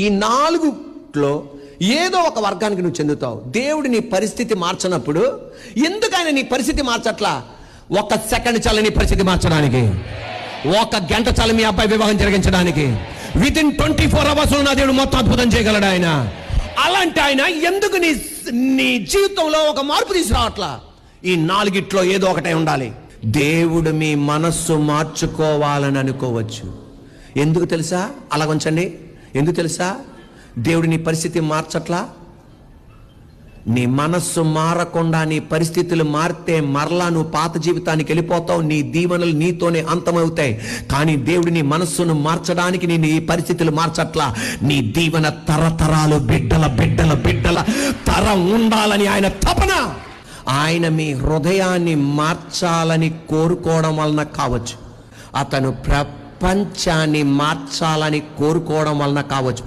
ఈ 4లో ఏదో ఒక వర్గానికి నువ్వు చెందుతావు. దేవుడు నీ పరిస్థితి మార్చనప్పుడు ఎందుకైనా నీ పరిస్థితి మార్చట్లా? 1 సెకండ్ చాలు నీ పరిస్థితి మార్చడానికి, 1 గంట చాలు మీ అబ్బాయి వివాహం జరిగించడానికి. వితిన్ 24 hours నా దేవుడు మొత్తం అద్భుతం చేయగలడు ఆయన. అలాంటి ఆయన ఎందుకు నీ జీవితంలో ఒక మార్పు తీసుకురావట్లా? ఈ 4 ఏదో ఒకటే ఉండాలి. దేవుడు మీ మనస్సు మార్చుకోవాలని అనుకోవచ్చు. ఎందుకు తెలుసా? అలా ఉంచండి. ఎందుకు తెలుసా? దేవుడు నీ పరిస్థితి మార్చట్లా. నీ మనస్సు మారకుండా నీ పరిస్థితులు మారితే మరలా నువ్వు పాత జీవితానికి వెళ్ళిపోతావు. నీ దీవెనలు నీతోనే అంతమవుతాయి. కానీ దేవుడు నీ మనస్సును మార్చడానికి నీ పరిస్థితులు మార్చట్లా. నీ దీవెన తరతరాలు బిడ్డల బిడ్డల బిడ్డల తరం ఉండాలని ఆయన తపన. ఆయన మీ హృదయాన్ని మార్చాలని కోరుకోవడం వలన కావచ్చు, అతను ప్రపంచాన్ని మార్చాలని కోరుకోవడం వలన కావచ్చు.